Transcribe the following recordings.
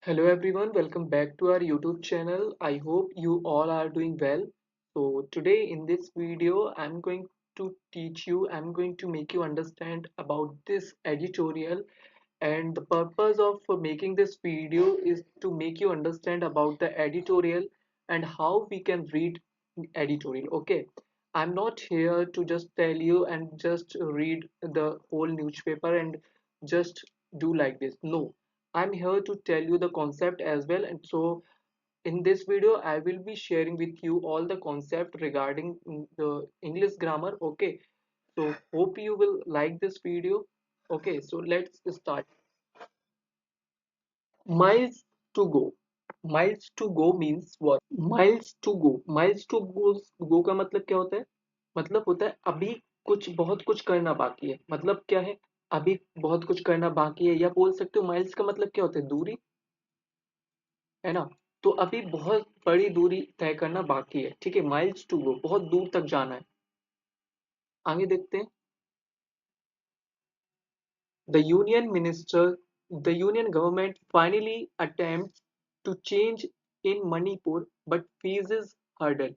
Hello everyone, welcome back to our YouTube channel. I hope you all are doing well. So today in this video, I'm going to make you understand about this editorial, and the purpose of making this video is to make you understand about the editorial and how we can read editorial. Okay, I'm not here to just tell you and just read the whole newspaper and just do like this. No, I'm here to tell you the concept as well. And so in this video I will be sharing with you all the concept regarding the English grammar. Okay, so hope you will like this video. Okay, so let's start. Miles to go. Miles to go means what? Miles to go का मतलब क्या होता है? मतलब होता है अभी कुछ बहुत कुछ करना बाकी है। मतलब क्या है? अभी बहुत कुछ करना बाकी है, या बोल सकते हो माइल्स का मतलब क्या होता है? दूरी, है ना? तो अभी बहुत बड़ी दूरी तय करना बाकी है। ठीक है, माइल्स टू गो, बहुत दूर तक जाना है। आगे देखते हैं। The union minister, the union government finally attempts to change in Manipur but faces hurdle.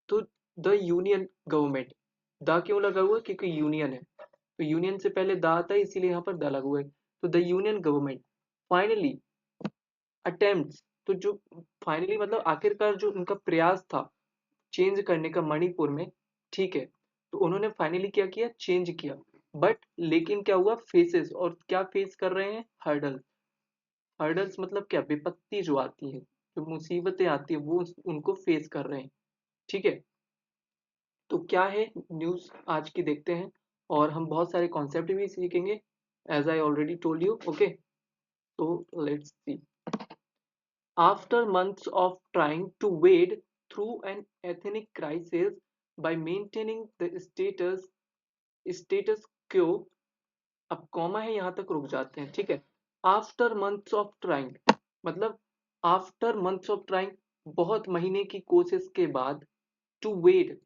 तो द यूनियन गवर्नमेंट, द क्यों लगा हुआ है? क्योंकि यूनियन है, तो यूनियन से पहले द आता है, इसीलिए यहाँ पर द लगा हुआ है। तो the union government finally attempts, तो जो फाइनली मतलब आखिरकार जो उनका प्रयास था चेंज करने का मणिपुर में, ठीक है, तो उन्होंने फाइनली क्या किया? चेंज किया। बट लेकिन क्या हुआ? फेसेस, और क्या फेस कर रहे हैं? हर्डल। हर्डल्स मतलब क्या? विपत्ति जो आती है, जो मुसीबतें आती है, वो उनको फेस कर रहे हैं। ठीक है, तो क्या है न्यूज़ आज की, देखते हैं। और हम बहुत सारे कॉन्सेप्ट भी सीखेंगे, as I already told you. Okay, तो let's see. After months of trying to wade through an ethnic crisis by maintaining the status quo, अब कॉमा है यहाँ तक रुक जाते हैं। ठीक है, आफ्टर मंथ्स ऑफ ट्राइंग मतलब आफ्टर मंथ्स ऑफ ट्राइंग, बहुत महीने की कोशिश के बाद, टू वेड,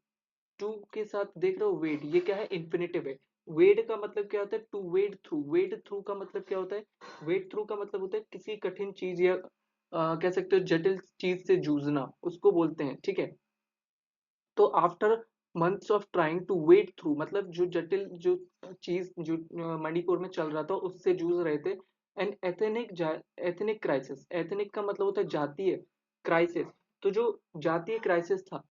टू के साथ देख रहे हो वेड, ये क्या है? इन्फिनेटिव है। वेड का मतलब क्या होता है? To wade through. Wade through का मतलब क्या होता है? वेड थ्रू का मतलब होता है किसी कठिन चीज या कह सकते हो जटिल चीज से जूझना, उसको बोलते हैं। ठीक है, तो after months of trying to wade through मतलब जो जटिल जो चीज जो मणिपुर में चल रहा था उससे जूझ रहे थे। एंड एथनिक क्राइसिस, एथनिक का मतलब होता है जातीय क्राइसिस, तो जो जातीय क्राइसिस था,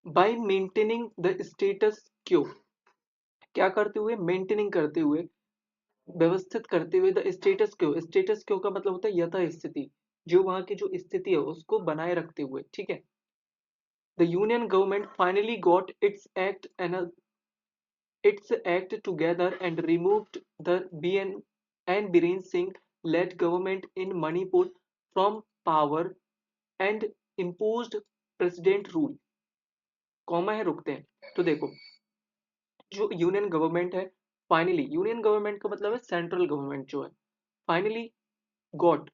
बाय मेंटेनिंग द स्टेटस क्यो, क्या करते हुए? मेंटेनिंग करते हुए, व्यवस्थित करते हुए, द स्टेटस क्यो। स्टेटस क्यो का मतलब होता है यथा स्थिति, जो वहां की जो स्थिति है उसको बनाए रखते हुए। ठीक है, the union government finally got its act together and removed the BN and Biren Singh led government in Manipur from power and imposed president rule। Comma है, रुकते हैं। तो देखो, जो यूनियन गवर्नमेंट है, फाइनली, यूनियन गवर्नमेंट का मतलब है सेंट्रल गवर्नमेंट जो है, फाइनली गॉट,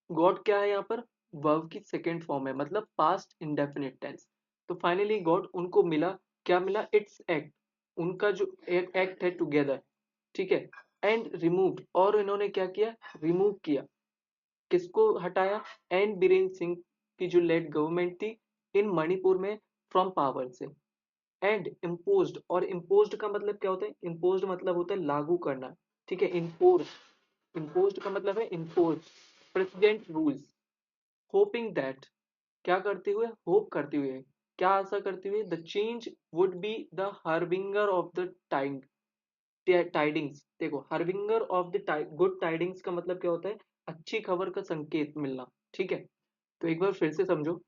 गॉट क्या है यहाँ पर? वर्ब की सेकेंड फॉर्म है, मतलब पास्ट इंडेफिनिट टेंस। तो फाइनली गॉट, उनको मिला, क्या मिला? इट्स एक्ट, उनका जो एक्ट है टुगेदर। ठीक है, एंड रिमूव्ड, और इन्होंने क्या किया? रिमूव किया। किसको हटाया? एन बीरेन सिंह की जो लेड गवर्नमेंट थी इन मणिपुर में, फ्रॉम पावर से। एंड इम्पोज्ड, और इम्पोज्ड का मतलब क्या होता है? इम्पोज्ड मतलब होता है लागू करना। ठीक है, इम्पोज, इम्पोज्ड का मतलब है impose president rules, hoping that, क्या करते हुए? होप करते हुए, क्या आशा करते हुए? The change would be the harbinger of the time tidings. देखो, harbinger of the good tidings का मतलब क्या होता है? अच्छी खबर का संकेत मिलना। ठीक है, तो एक बार फिर से समझो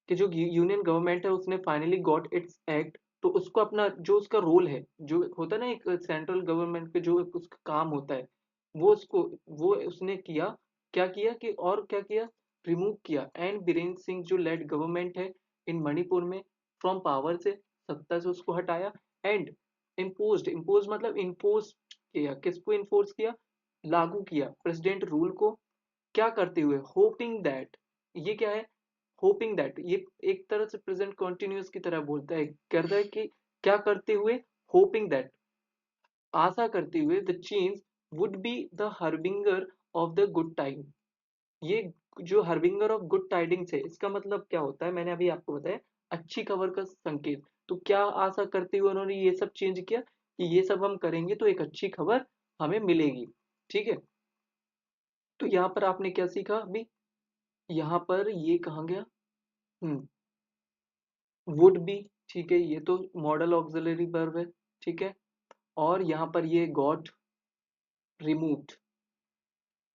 कि जो यूनियन गवर्नमेंट है उसने फाइनली गॉट इट्स एक्ट, तो उसको अपना जो उसका रोल है, जो होता है ना एक सेंट्रल गवर्नमेंट के जो उसका काम होता है, वो उसको, वो उसने किया। क्या किया कि, और क्या किया? रिमूव किया एंड बीरेन सिंह जो लेड गवर्नमेंट है इन मणिपुर में, फ्रॉम पावर से, सत्ता से उसको हटाया। एंड इम्पोज्ड, इम्पोज मतलब इन्फोर्स किया, किसको इन्फोर्स किया? लागू किया प्रेसिडेंट रूल को। क्या करते हुए? होपिंग दैट, ये क्या है? होपिंग दैट, ये एक तरह से प्रेजेंट कॉन्टिन्यूस की तरह बोलता है, करता है कि क्या करते हुए? होपिंग दैट, आशा करते हुए, the change would be the harbinger of the good time, ये जो हार्बिंगर ऑफ गुड टाइडिंग्स है, इसका मतलब क्या होता है, मैंने अभी आपको बताया, अच्छी खबर का संकेत। तो क्या आशा करते हुए उन्होंने ये सब चेंज किया कि ये सब हम करेंगे तो एक अच्छी खबर हमें मिलेगी। ठीक है, तो यहाँ पर आपने क्या सीखा अभी, यहाँ पर ये कहाँ गया, वुड बी, ठीक है, ये तो मॉडल ऑक्सिलरी वर्ब है। ठीक है, और यहाँ पर ये गॉट रिमूव्ड,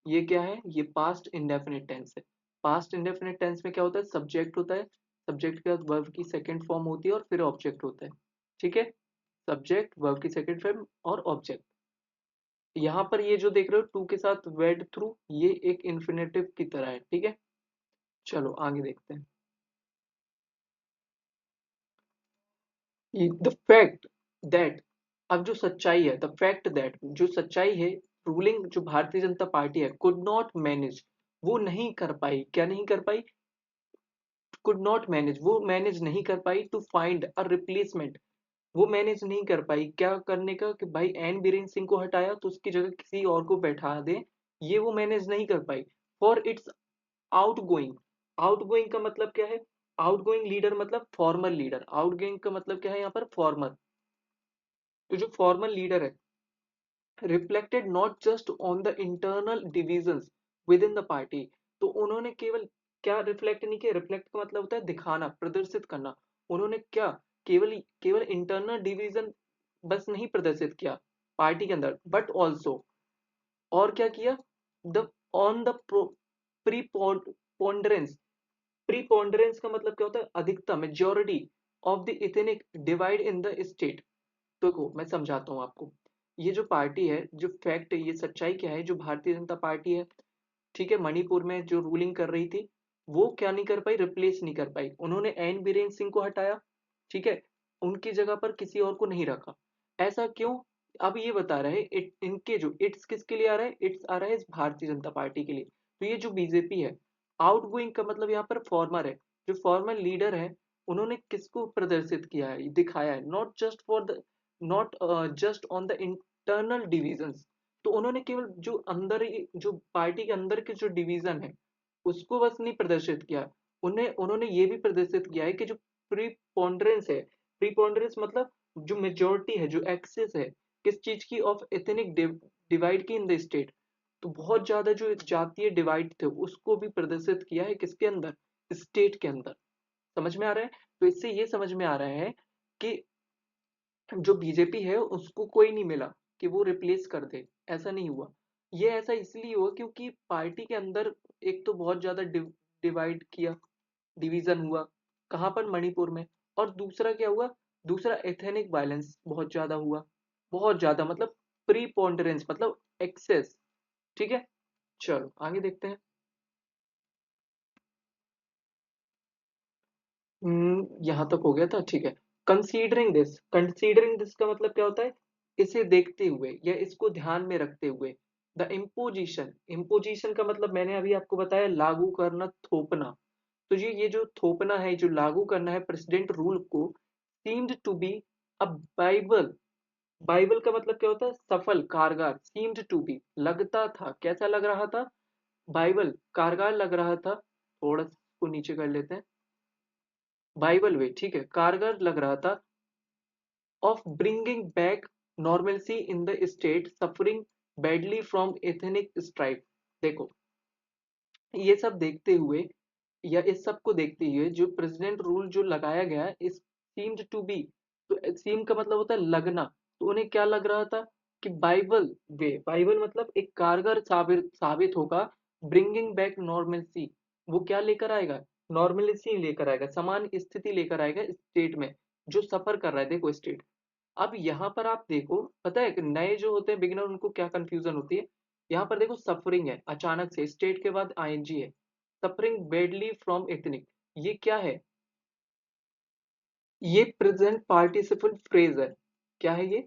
ये क्या है, ये पास्ट इंडेफिनिट टेंस है। पास्ट इंडेफिनिट टेंस में क्या होता है, सब्जेक्ट होता है, सब्जेक्ट के बाद वर्ब की सेकंड फॉर्म होती है और फिर ऑब्जेक्ट होता है। ठीक है, सब्जेक्ट, वर्ब की सेकंड फॉर्म और ऑब्जेक्ट। यहाँ पर ये जो देख रहे हो टू के साथ वेड थ्रू, ये एक इन्फिनेटिव की तरह है। ठीक है, चलो आगे देखते हैं। द फैक्ट दैट, अब जो सच्चाई है, द फैक्ट दैट, जो सच्चाई है, रूलिंग जो भारतीय जनता पार्टी है, कुड नॉट मैनेज, वो नहीं कर पाई, क्या नहीं कर पाई, कुड नॉट मैनेज, वो मैनेज नहीं कर पाई टू फाइंड अ रिप्लेसमेंट, वो मैनेज नहीं कर पाई क्या करने का, कि भाई एन बीरेन सिंह को हटाया तो उसकी जगह किसी और को बैठा दे, ये वो मैनेज नहीं कर पाई। For its outgoing, outgoing का मतलब क्या है, आउट गोइंग लीडर मतलब फॉर्मर लीडर, आउट गोइंग का मतलब क्या है यहाँ पर, फॉर्मर। तो जो फॉर्मर लीडर है, reflected not just on the internal divisions within the party, तो उन्होंने केवल क्या रिफ्लेक्ट नहीं किया, रिफ्लेक्ट का मतलब होता है दिखाना, प्रदर्शित करना। उन्होंने क्या, केवल केवल इंटरनल डिवीजन बस नहीं प्रदर्शित किया पार्टी के अंदर, बट ऑल्सो, और क्या किया, the on the preponderance, preponderance का मतलब क्या होता है, अधिकता, majority of the ethnic divide in the state. देखो मैं समझाता हूँ आपको, ये जो पार्टी है, जो फैक्ट है, ये सच्चाई क्या है, जो भारतीय जनता पार्टी है, ठीक है, मणिपुर में जो रूलिंग कर रही थी, वो क्या नहीं कर पाई, रिप्लेस नहीं कर पाई, उन्होंने एन बीरेन सिंह को हटाया। ठीक है, उनकी जगह पर किसी और को नहीं रखा। ऐसा क्यों, अब ये बता रहे हैं, इनके जो इट्स किसके लिए आ रहा है, इट्स आ रहा है इस भारतीय जनता पार्टी के लिए। तो ये जो बीजेपी है, आउटगोइंग का मतलब यहाँ पर फॉर्मर है, जो फॉर्मर लीडर है, उन्होंने किसको प्रदर्शित किया है, दिखाया है, not just for the, not just on the internal divisions, तो उन्होंने केवल जो अंदर जो पार्टी के अंदर के जो डिवीजन है, उसको बस नहीं प्रदर्शित किया, उन्हें उन्होंने ये भी प्रदर्शित किया है कि जो प्रीपोंडरेंस है, प्रीपोंडरेंस मतलब जो मेजोरिटी है, जो एक्सेस है, किस चीज की, ऑफ एथनिक डिवाइड की इन द स्टेट, तो बहुत ज्यादा जो जातीय डिवाइड थे उसको भी प्रदर्शित किया है किसके अंदर, स्टेट के अंदर। समझ में आ रहा है, तो इससे ये समझ में आ रहा है कि जो बीजेपी है उसको कोई नहीं मिला कि वो रिप्लेस कर दे, ऐसा नहीं हुआ। ये ऐसा इसलिए हुआ क्योंकि पार्टी के अंदर एक तो बहुत ज्यादा डिवाइड किया, डिवीजन हुआ, कहाँ पर, मणिपुर में। और दूसरा क्या हुआ, दूसरा एथेनिक वायलेंस बहुत ज्यादा हुआ, बहुत ज्यादा मतलब प्रीपोंडरेंस मतलब एक्सेस। ठीक है, चलो आगे देखते हैं। यहाँ तक हो गया था, ठीक है। कंसीडरिंग दिस का मतलब क्या होता है, इसे देखते हुए या इसको ध्यान में रखते हुए। द इम्पोजिशन, इम्पोजिशन का मतलब मैंने अभी आपको बताया, लागू करना, थोपना। तो ये जो थोपना है, जो लागू करना है प्रेसिडेंट रूल को, seemed to be a Bible, Bible का मतलब क्या होता है, सफल, कारगर, सीम्ड टू बी लगता था, कैसा लग रहा था, बाइबल कारगर लग रहा था, थोड़ा को नीचे कर लेते हैं, बाइबल वे, ठीक है, कारगर लग रहा था, of bringing back normalcy in the state suffering badly from ethnic strike. देखो, ये सब देखते हुए या इस सब को देखते हुए जो प्रेसिडेंट रूल जो लगाया गया है, इस सीम्ड टू बी, तो सीम का मतलब होता है लगना, तो उन्हें क्या लग रहा था कि बाइबल वे, बाइबल मतलब एक कारगर साबित साबित होगा, ब्रिंगिंग बैक नॉर्मलसी, वो क्या लेकर आएगा, नॉर्मलिसी लेकर आएगा, समान स्थिति लेकर आएगा स्टेट में, जो सफर कर रहा है, देखो स्टेट। अब यहाँ पर आप देखो, पता है कि नए जो होते हैं बिगिनर, उनको क्या कंफ्यूजन होती है, यहाँ पर देखो सफरिंग है, अचानक से स्टेट के बाद आईएनजी है, सफरिंग बेडली फ्रॉम एथनिक, ये क्या है, ये प्रेजेंट पार्टिसिपल फ्रेज है। क्या है ये,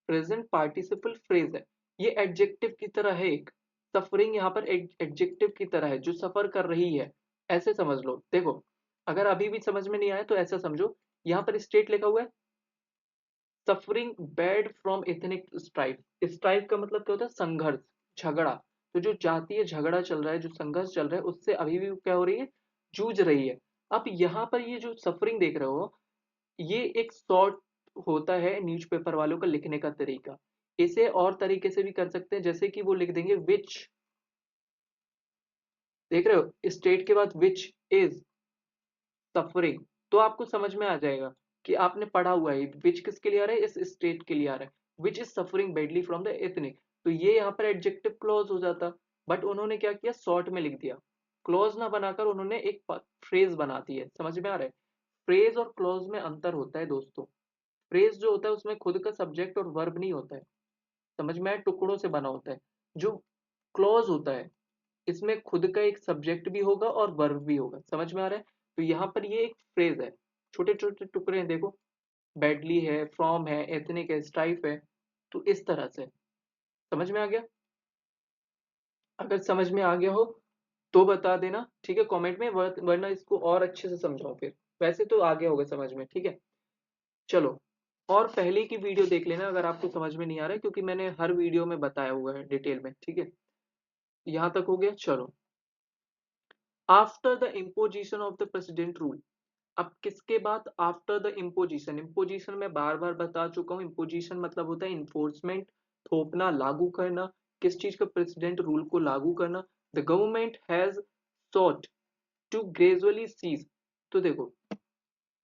प्रेजेंट पार्टिसिपल फ्रेज है, ये एडजेक्टिव की तरह है एक, सफरिंग यहाँ पर एडजेक्टिव की तरह है, जो सफर कर रही है, ऐसे समझ लो। देखो, अगर अभी भी समझ में नहीं आया तो ऐसा समझो, यहाँ पर स्टेट लिखा हुआ है, suffering bad from ethnic strife, strife का मतलब क्या होता है, संघर्ष, झगड़ा, तो जो जातीय झगड़ा चल रहा है, जो संघर्ष चल रहा है, उससे अभी भी क्या हो रही है, जूझ रही है। अब यहाँ पर ये जो सफरिंग देख रहे हो, ये एक शॉर्ट होता है न्यूज़पेपर वालों का लिखने का तरीका। इसे और तरीके से भी कर सकते हैं, जैसे कि वो लिख देंगे विच, देख रहे हो स्टेट के बाद विच इज सफरिंग, तो आपको समझ में आ जाएगा कि आपने पढ़ा हुआ है विच किसके लिए आ रहा है, इस स्टेट के लिए आ रहा है, which is suffering badly from the ethnic. तो ये यहाँ पर एडजेक्टिव क्लॉज हो जाता, बट उन्होंने क्या किया, शॉर्ट में लिख दिया। क्लॉज ना बनाकर उन्होंने एक फ्रेज बना दी है। समझ में आ रहा है, फ्रेज और क्लॉज में अंतर होता है दोस्तों। फ्रेज जो होता है उसमें खुद का सब्जेक्ट और वर्ब नहीं होता है, समझ में आया, टुकड़ों से बना होता है। जो क्लॉज होता है, इसमें खुद का एक सब्जेक्ट भी होगा और वर्ब भी होगा। समझ में आ रहा है, तो यहाँ पर ये एक फ्रेज है, छोटे छोटे टुकड़े हैं देखो, बैडली है, फ्रॉम है, एथनिक है, स्ट्राइफ है, तो इस तरह से। समझ में आ गया? अगर समझ में आ गया हो तो बता देना, ठीक है, कमेंट में, वरना इसको और अच्छे से समझाओ फिर। वैसे तो आ गया होगा समझ में, ठीक है। चलो, और पहले की वीडियो देख लेना अगर आपको समझ में नहीं आ रहा है, क्योंकि मैंने हर वीडियो में बताया हुआ है डिटेल में, ठीक है। यहाँ तक हो गया, चलो। After the imposition of the president rule, अब किसके बाद, आफ्टर द इम्पोजिशन। इम्पोजिशन मैं बार बार बता चुका हूँ, इम्पोजिशन मतलब होता है इन्फोर्समेंट, थोपना, लागू करना। किस चीज का, प्रेसिडेंट रूल को लागू करना। The government has sought to gradually cease, तो देखो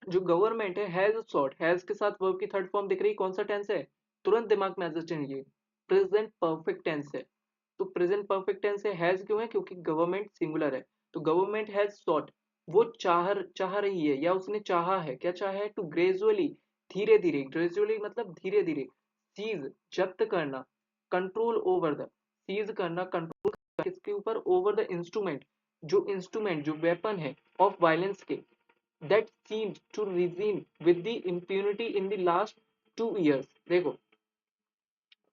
जो गवर्नमेंट है, हैज सॉट, हैज के साथ वर्ब की थर्ड फॉर्म दिख रही है, कौन सा टेंस है, तुरंत दिमाग में आ जाए, प्रेजेंट परफेक्ट टेंस है। तो प्रेजेंट परफेक्ट टेंस है, हैज क्यों है, क्योंकि गवर्नमेंट सिंगुलर है। तो गवर्नमेंट हैज सॉट, वो चाह रही है, या उसने चाहा है, क्या चाहा है, टू ग्रेजुअली, धीरे धीरे, ग्रेजुअली मतलब धीरे धीरे, सीज जब्त करना, कंट्रोल ओवर द, सीज करना, कंट्रोल किसके ऊपर, ओवर द इंस्ट्रूमेंट, जो इंस्ट्रूमेंट, जो वेपन है, ऑफ वायलेंस के, that seemed to reign with the impunity in the last 2 years। देखो,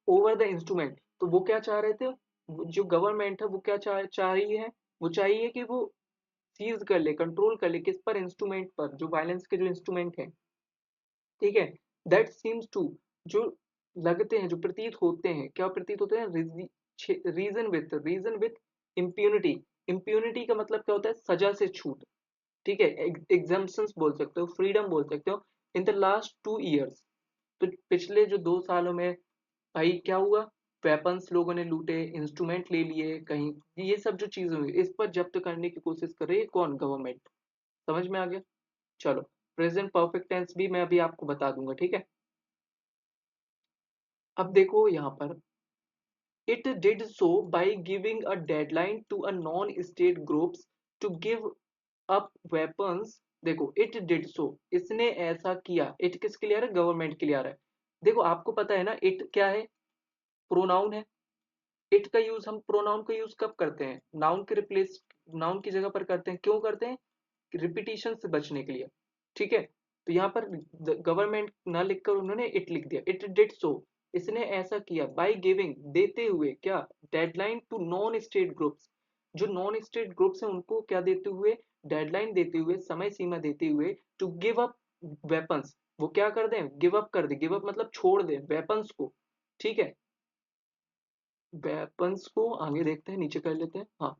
ओवर द इंस्ट्रूमेंट, तो वो क्या चाह रहे थे, जो गवर्नमेंट है वो क्या चाह रही है, वो चाहिए कि वो सीज कर ले, कंट्रोल कर ले, किस पर, इंस्ट्रूमेंट पर, जो वायलेंस के जो इंस्ट्रूमेंट है, ठीक है। दैट सीम्स टू, जो लगते हैं, जो प्रतीत होते हैं, क्या प्रतीत होते हैं, रीजन विथ इम्प्यूनिटी। इम्प्यूनिटी का मतलब क्या होता है, सजा से छूट, ठीक है, एग्जाम्पशंस बोल सकते हो, फ्रीडम बोल सकते हो। इन द लास्ट 2 years, तो पिछले जो 2 सालों में भाई क्या हुआ, वेपन्स लोगों ने लूटे, इंस्ट्रूमेंट ले लिए कहीं, ये सब जो चीजें हुई, इस पर जब्त करने की कोशिश कर रही है कौन, गवर्नमेंट। समझ में आ गया, चलो। प्रेजेंट परफेक्ट टेंस भी मैं अभी आपको बता दूंगा, ठीक है। अब देखो यहाँ पर, it did so by giving a deadline to a non state groups to give up weapons. देखो, इट डिड सो, इसने ऐसा किया, इट किसके लिए आ रहा है, गवर्नमेंट के लिए आ रहा है। देखो आपको पता है ना, इट क्या है, प्रोनाउन है। इट का यूज, हम प्रोनाउन का यूज कब करते हैं, नाउन के रिप्लेस, नाउन की जगह पर करते हैं, क्यों करते हैं, रिपीटिशन से बचने के लिए, ठीक है। तो यहाँ पर गवर्नमेंट ना लिखकर उन्होंने इट लिख दिया, इट डिड सो, इसने ऐसा किया, बाय गिविंग, देते हुए, क्या, deadline to non state groups, जो नॉन स्टेट ग्रुप्स हैं उनको क्या देते हुए, डेडलाइन देते हुए, समय सीमा देते हुए, टू गिव अप वेपन्स, वो क्या कर दें, गिव अप कर दे, गिव अप मतलब छोड़ दें वेपन्स को, ठीक है। वेपन्स को आगे देखते हैं, नीचे कर लेते हैं, हाँ।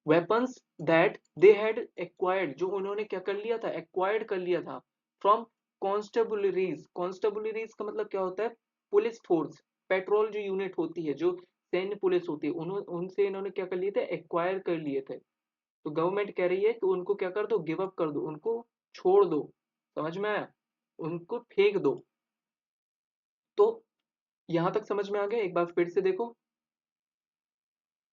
Weapons that they had acquired, जो उन्होंने क्या कर लिया था, एक्वायर्ड कर लिया था, फ्रॉम कॉन्स्टेबुलरीज। कॉन्स्टेबुलरीज का मतलब क्या होता है, पुलिस फोर्स, पेट्रोल जो यूनिट होती है, जो सैन्य पुलिस होती है, उनसे इन्होंने क्या कर लिए थे, एक्वायर कर लिए थे। तो गवर्नमेंट कह रही है कि उनको क्या कर दो, गिव अप कर दो, उनको छोड़ दो। समझ में आया, उनको फेंक दो। तो यहां तक समझ में आ गया, एक बार फिर से देखो,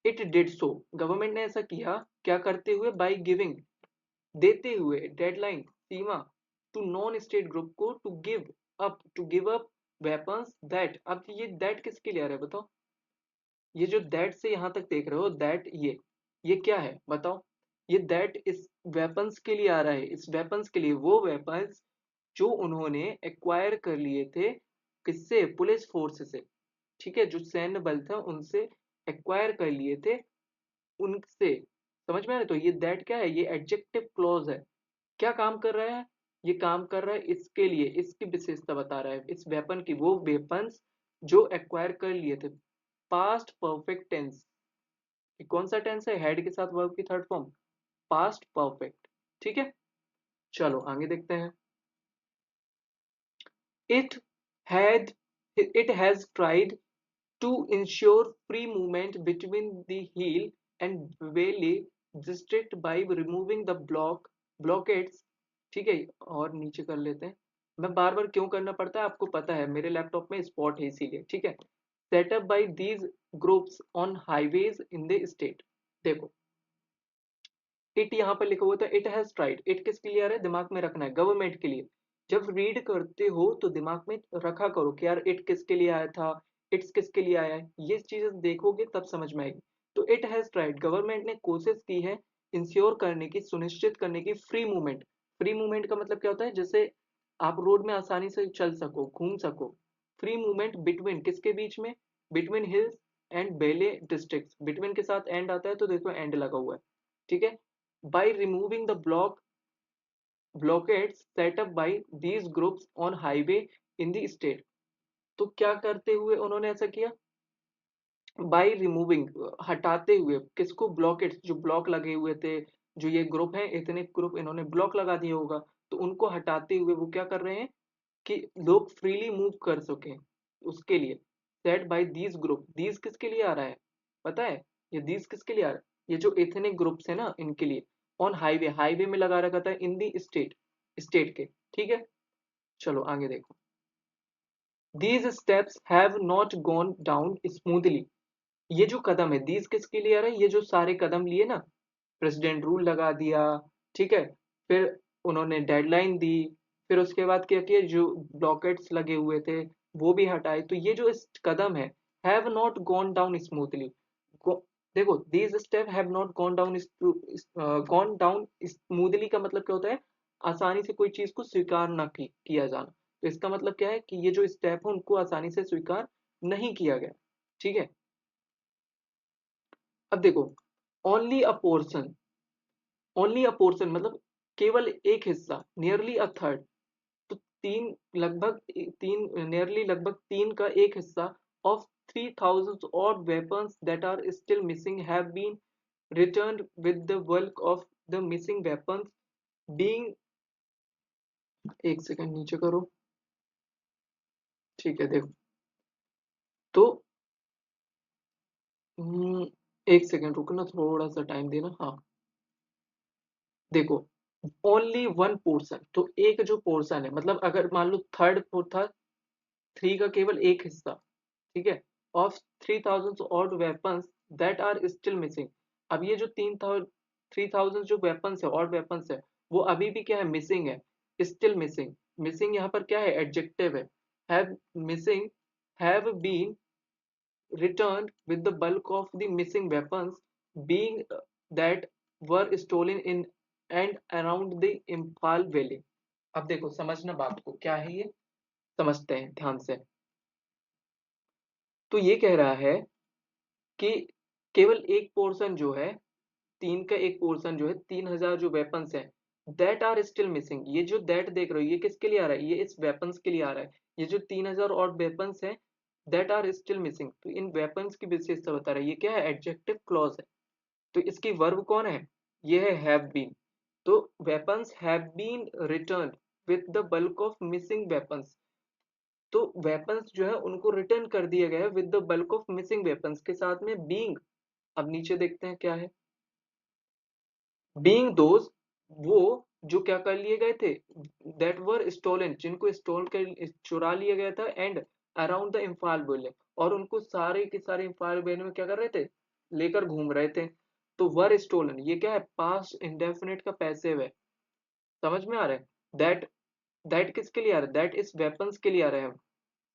इट डिड सो, गवर्नमेंट ने ऐसा किया, क्या करते हुए, बाय गिविंग, देते हुए, डेडलाइन, सीमा, टू नॉन स्टेट ग्रुप को, to give up weapons that. अब ये दैट किसके लिए आ रहा है बताओ, ये जो दैट से यहां तक देख रहे हो, दैट ये क्या है बताओ, ये दैट इस वेपन्स के लिए आ रहा है, इस वेपन्स के लिए, वो वेपन्स जो उन्होंने एक्वायर कर लिए थे, किससे, पुलिस फोर्स से, ठीक है, जो सैन्य बल था उनसे एक्वायर कर लिए थे, उनसे। समझ में आ रहा है? तो ये दैट क्या है, ये एडजेक्टिव क्लॉज है। क्या काम कर रहा है, ये काम कर रहा है इसके लिए, इसकी विशेषता बता रहा है, इस वेपन की, वो वेपन्स जो एक्वायर कर लिए थे, पास्ट परफेक्ट टेंस, ये कौन सा टेंस है? हैड के साथ वर्ब की थर्ड फॉर्म पास्ट परफेक्ट। ठीक है, चलो आगे देखते हैं। It had it has tried to ensure free movement between the hill and valley district by removing the blockades। ठीक है, और नीचे कर लेते हैं। मैं बार बार क्यों करना पड़ता है आपको पता है, मेरे लैपटॉप में स्पॉट है इसीलिए। ठीक है, setup by these groups on highways in the state. देखो इट यहाँ पर लिखा हुआ था, इट हैज ट्राइड, इट किसके लिए आ रहा है? दिमाग में रखना है, गवर्नमेंट के लिए। जब रीड करते हो तो दिमाग में रखा करो कि यार इट किसके लिए आया था, इट्स किसके लिए आया है, ये चीजें देखोगे तब समझ में आएगी। तो इट हैज ट्राइड, गवर्नमेंट ने कोशिश की है इंश्योर करने की, सुनिश्चित करने की फ्री मूवमेंट। फ्री मूवमेंट का मतलब क्या होता है? जैसे आप रोड में आसानी से चल सको, घूम सको। फ्री मूवमेंट बिटवीन किसके बीच में? बिटवीन हिल्स एंड बेले डिस्ट्रिक्ट। बिटवीन के साथ एंड आता है तो देखो एंड लगा हुआ है। ठीक है, by removing the blockades set up by these groups on highway in the state। तो क्या करते हुए उन्होंने ऐसा किया? बाय रिमूविंग, हटाते हुए किसको? ब्लॉकेट्स, जो ब्लॉक लगे हुए थे, जो ये ग्रुप है, इतने ग्रुप इन्होंने ब्लॉक लगा दिया होगा, तो उनको हटाते हुए वो क्या कर रहे हैं कि लोग फ्रीली मूव कर सके, उसके लिए। Set by these group, these किसके लिए आ रहा है पता है? ये दीज किसके लिए आ रहा है? ये जो इथनिक ग्रुप्स है ना, इनके लिए। ऑन हाईवे, हाईवे में लगा रखा था इन दी स्टेट, स्टेट के। ठीक है, चलो आगे देखो। These steps have not gone down smoothly. ये जो कदम है, दीज किसके लिए आ रहा है? ये जो सारे कदम लिए ना, प्रेसिडेंट रूल लगा दिया, ठीक है, फिर उन्होंने डेडलाइन दी, फिर उसके बाद क्या किया, जो ब्लॉकेट्स लगे हुए थे वो भी हटाए, तो ये जो इस कदम है, have not gone down smoothly. देखो these step have not gone down smoothly का मतलब क्या होता है? आसानी से कोई चीज को स्वीकार ना किया जाना। तो इसका मतलब क्या है कि ये जो स्टेप है उनको आसानी से स्वीकार नहीं किया गया। ठीक है, अब देखो, ओनली अ पोर्शन, ओनली अ पोर्शन मतलब केवल एक हिस्सा, नियरली अ थर्ड, तो लगभग तीन, नियरली लगभग तीन का एक हिस्सा of 3000 odd weapons that are still missing have been returned with the bulk of the missing weapons being। एक सेकंड नीचे करो। ठीक है, देखो तो एक सेकंड रुकना, थोड़ा सा टाइम देना। हाँ देखो, ओनली वन पोर्शन, तो एक जो पोर्शन है, मतलब अगर मान लो थर्ड था, थ्री का केवल एक हिस्सा, ठीक है, of 3000 odd weapons that are still missing. अब ये जो 3000 जो वेपन्स है, ऑड वेपन्स है, वो अभी भी क्या है? मिसिंग है, स्टिल मिसिंग। मिसिंग यहाँ पर क्या है? एडजेक्टिव है। Have missing, have been returned with the bulk of the missing weapons being that were stolen in and around the Imphal Valley। अब देखो समझना बात को, क्या है ये, समझते हैं ध्यान से। तो ये कह रहा है कि केवल एक पोर्शन जो है, तीन का एक पोर्शन जो है, 3000 जो वेपन्स हैं, दैट आर स्टिल मिसिंग। ये जो दैट देख रहे हो, ये किसके लिए आ रहा है? ये इस वेपन्स के लिए आ रहा है। ये जो 3000 और वेपन्स हैं, दैट आर स्टिल मिसिंग, तो इन वेपन्स की विशेषता बता रहा है। ये क्या है? एडजेक्टिव क्लॉज है। तो इसकी वर्ब कौन है? ये है हैव बीन। तो weapons have been return with the bulk of missing weapons. तो वेपन्स जो है उनको रिटर्न कर दिया गया है with the bulk of missing weapons के साथ में बीइंग। अब नीचे देखते हैं क्या है। बीइंग दोज, वो जो क्या कर लिए गए थे, दैट वर स्टोलन, जिनको स्टोल कर चुरा लिया गया था, and around the Imphal valley, और उनको सारे के सारे इम्फाल वैली में क्या कर रहे थे? लेकर घूम रहे थे। तो वर स्टोलन ये क्या है? पास्ट इंडेफिनिट का पैसिव है। समझ में आ रहा है? दैट, दैट किसके लिए आ रहा है? दैट इस वेपन्स के लिए आ रहे हैं।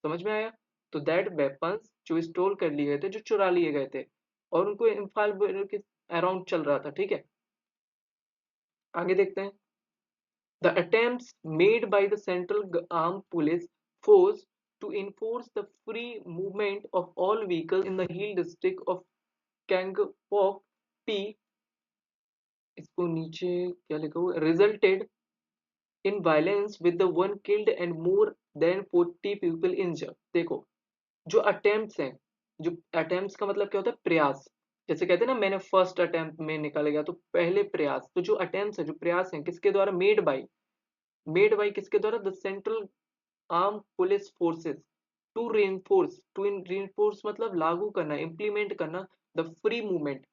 समझ में आया? तो दैट वेपन्स जो स्टोल कर लिए गए थे, जो चुरा लिए गए थे, और उनको इम्फाल वैली के अराउंड चल रहा था। ठीक है, आगे देखते हैं। The attempts made by the Central Armed Police Force to enforce the free movement of all vehicles in the Hill district of Kangpok P, इसको नीचे क्या लिखा हुआ है, resulted in violence with the one killed and more than 40 people injured। देखो जो attempts हैं, जो attempts का मतलब क्या होता है? प्रयास। जैसे कहते हैं ना मैंने फर्स्ट अटेम्प्ट में निकल गया, तो पहले प्रयास, तो जो अटेम्प्ट है, जो प्रयास है, किसके द्वारा? मेड बाई किसके द्वारा? The central arm police forces to reinforce मतलब लागू करना, इम्प्लीमेंट करना द फ्री मूवमेंट,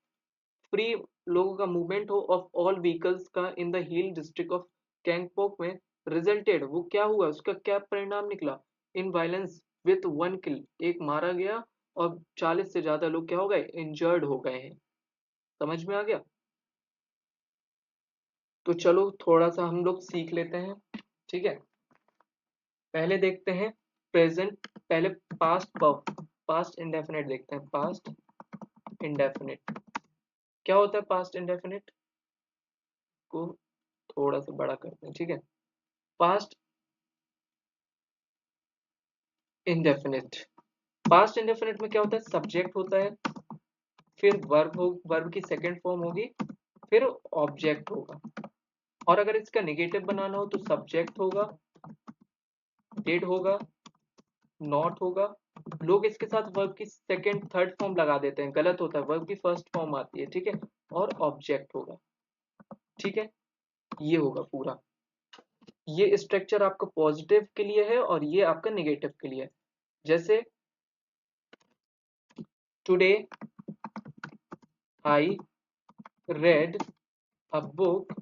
फ्री लोगों का मूवमेंट हो ऑफ ऑल व्हीकल्स का in the hill district of Gangtok में। रिजल्टेड, वो क्या हुआ, उसका क्या परिणाम निकला? इन वायलेंस विथ 1 किल, एक मारा गया और 40 से ज्यादा लोग क्या हो गए? इंजर्ड हो गए हैं। समझ में आ गया? तो चलो थोड़ा सा हम लोग सीख लेते हैं, ठीक है। पहले देखते हैं प्रेजेंट, पहले पास्ट इंडेफिनिट देखते हैं। पास्ट इंडेफिनिट क्या होता है? पास्ट इंडेफिनिट को थोड़ा सा बड़ा करते हैं, ठीक है। पास्ट इंडेफिनिट, पास्ट इंडेफिनिट में क्या होता है? सब्जेक्ट होता है, फिर वर्ब की सेकंड फॉर्म होगी, फिर ऑब्जेक्ट होगा। और अगर इसका नेगेटिव बनाना हो तो सब्जेक्ट होगा, डिड होगा, नॉट होगा। लोग इसके साथ वर्ब की सेकंड थर्ड फॉर्म लगा देते हैं, गलत होता है, वर्ब की फर्स्ट फॉर्म आती है, ठीक है। और ऑब्जेक्ट होगा, ठीक है। ये होगा पूरा, ये स्ट्रक्चर आपका पॉजिटिव के लिए है और ये आपका नेगेटिव के लिए है। जैसे today I read a book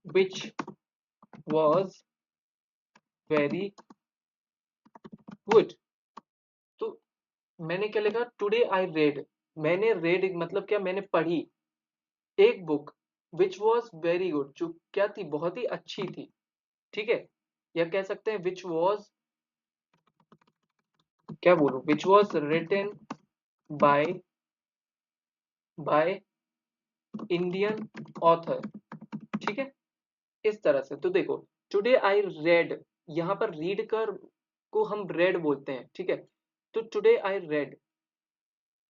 which was very good। तो मैंने क्या लिखा? टुडे आई रेड, मैंने रेड मतलब क्या? मैंने पढ़ी एक book which was very good, जो क्या थी? बहुत ही अच्छी थी, ठीक है। या कह सकते हैं विच वॉज, क्या बोलूं, which was written by by Indian author, ठीक है। इस तरह से तो देखो, टुडे आई रेड, यहाँ पर रीड कर को हम रेड बोलते हैं, ठीक है। तो टुडे आई रेड,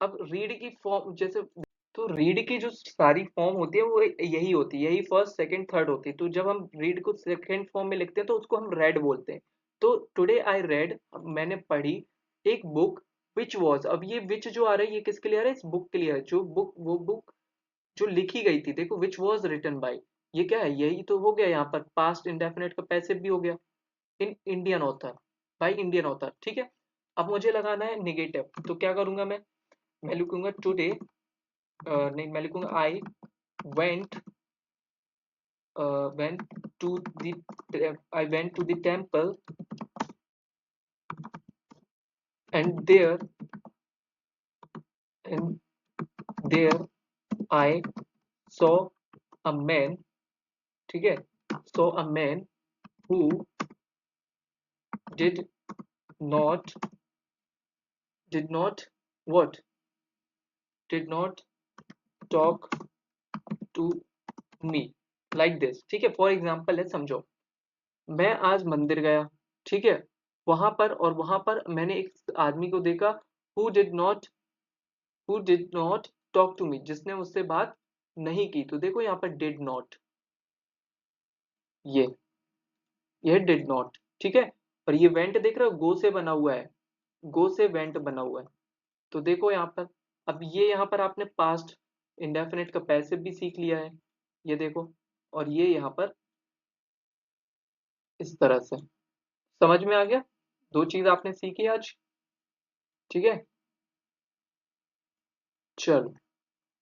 अब रीड की फॉर्म जैसे, तो रीड की जो सारी फॉर्म होती है वो यही होती है, यही फर्स्ट सेकंड थर्ड होती है। तो जब हम रीड को सेकंड फॉर्म में लिखते हैं तो उसको हम रेड बोलते हैं। तो टुडे आई रेड, मैंने पढ़ी एक बुक विच वॉज, अब ये विच जो आ रहा है ये किसके लिए आ रहा है? इस बुक के लिए है, जो बुक, वो बुक जो लिखी गई थी। देखो विच वॉज रिटन बाय, ये क्या है? यही तो हो गया, यहाँ पर पास्ट इंडेफिनिट का पैसिव भी हो गया, in Indian author, bye Indian author, ठीक है। अब मुझे लगाना है निगेटिव, तो क्या करूंगा मैं लिखूंगा टुडे, नहीं मैं लिखूंगा I went, went to the I went to the temple and and there I saw a man, ठीक है, saw a man who did not did not what did not talk to me like this, ठीक है। For example है, समझो, मैं आज मंदिर गया, ठीक है। वहां पर मैंने एक आदमी को देखा, who did not who did not talk to me, जिसने मुझसे बात नहीं की। तो देखो यहाँ पर डिड नॉट, ये ये डिड नॉट, ठीक है। और ये वेंट देख रहे हो, गो से बना हुआ है, गो से वेंट बना हुआ है। तो देखो यहाँ पर, अब ये यहाँ पर आपने पास्ट इंडेफिनिट का पैसिव भी सीख लिया है, ये देखो। और ये यहाँ पर इस तरह से, समझ में आ गया? दो चीज आपने सीखी आज, ठीक है। चलो,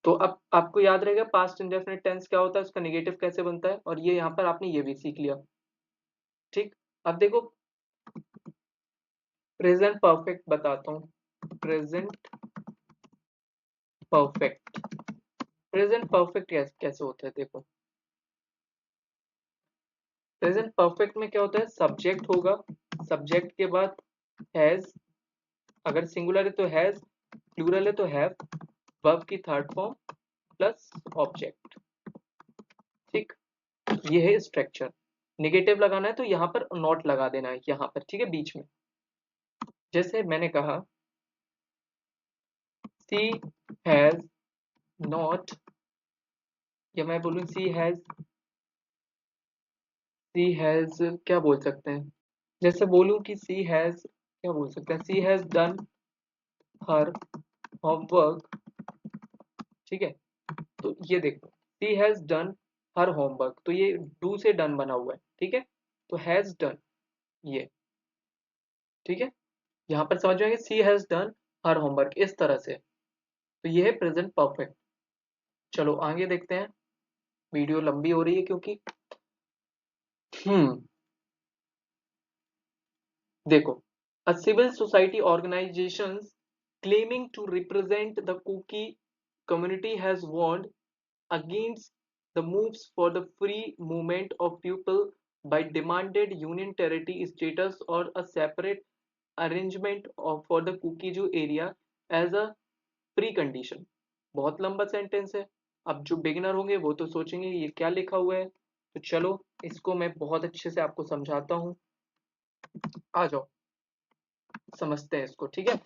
तो अब आपको याद रहेगा पास्ट इंडेफिनिट टेंस क्या होता है, उसका नेगेटिव कैसे बनता है, और ये यहाँ पर आपने ये भी सीख लिया, ठीक। अब देखो प्रेजेंट परफेक्ट बताता हूँ। प्रेजेंट परफेक्ट, प्रेजेंट परफेक्ट कैसे होता है? देखो प्रेजेंट परफेक्ट में क्या होता है? सब्जेक्ट होगा, सब्जेक्ट के बाद हैज, अगर सिंगुलर है तो हैज, प्लूरल है तो हैव, वर्ब की थर्ड फॉर्म प्लस ऑब्जेक्ट, ठीक। ये है स्ट्रक्चर। नेगेटिव लगाना है तो यहाँ पर नॉट लगा देना है, यहाँ पर, ठीक है, बीच में। जैसे मैंने कहा सी हैज नॉट, या मैं बोलूँ सी हैज क्या बोल सकते हैं? जैसे बोलूं कि सी हैज, क्या बोल सकते हैं? सी हैज डन हर होमवर्क ठीक है, तो ये देखो, she has done her homework, तो ये डू से डन बना हुआ है, ठीक है, तो हैज डन, ये ठीक है, यहाँ पर समझ जाएंगे सी हैज डन हर होमवर्क इस तरह से, तो ये है प्रेजेंट परफेक्ट। चलो आगे देखते हैं, वीडियो लंबी हो रही है क्योंकि हम्म देखो, a civil society organizations claiming to represent the Kuki community has warned against the moves for the free movement of people by demanded union territory status or a separate arrangement for the Kukiju area as a precondition। बहुत लंबा sentence है, अब जो beginner होंगे वो तो सोचेंगे ये क्या लिखा हुआ है, तो चलो इसको मैं बहुत अच्छे से आपको समझाता हूँ, आ जाओ समझते हैं इसको, ठीक है।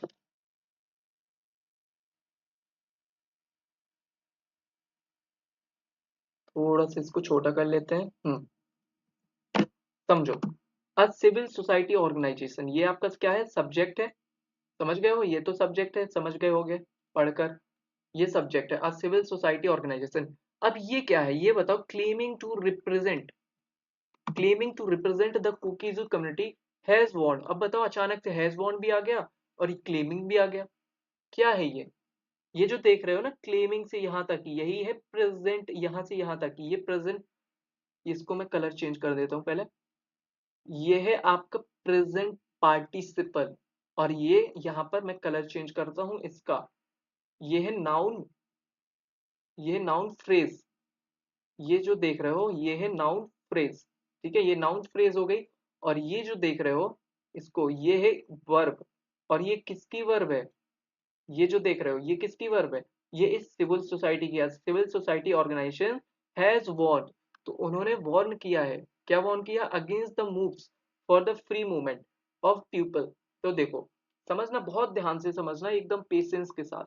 थोड़ा सा इसको छोटा कर लेते हैं। समझो, अ सिविल सोसाइटी ऑर्गेनाइजेशन, ये आपका क्या है, सब्जेक्ट है, समझ गए हो, ये तो सब्जेक्ट है, समझ गए होगे पढ़कर, ये सब्जेक्ट है, अ सिविल सोसाइटी ऑर्गेनाइजेशन। अब ये क्या है ये बताओ, claiming to represent the Kukis community has warned. अब बताओ अचानक से हैज वॉर्न भी आ गया और क्लेमिंग भी आ गया, क्या है ये जो देख रहे हो ना, क्लेमिंग से यहाँ तक यही है प्रेजेंट, यहाँ से यहाँ तक ये प्रेजेंट, इसको मैं कलर चेंज कर देता हूँ पहले, ये है आपका प्रेजेंट पार्टिसिपल, और ये यहाँ पर मैं कलर चेंज करता हूँ इसका, ये है नाउन, ये है नाउन फ्रेज, ये जो देख रहे हो ये है नाउन फ्रेज, ठीक है, ये नाउन फ्रेज हो गई। और ये जो देख रहे हो इसको, ये है वर्ब, और ये किसकी वर्ब है, ये जो देख रहे हो ये किसकी वर्ब है, ये इस सिविल सोसाइटी की, civil society organisation has warned, तो उन्होंने वॉर्न किया है, क्या वॉर्न किया, against the moves for the free movement of people. तो देखो समझना, बहुत ध्यान से समझना एकदम पेशेंस के साथ,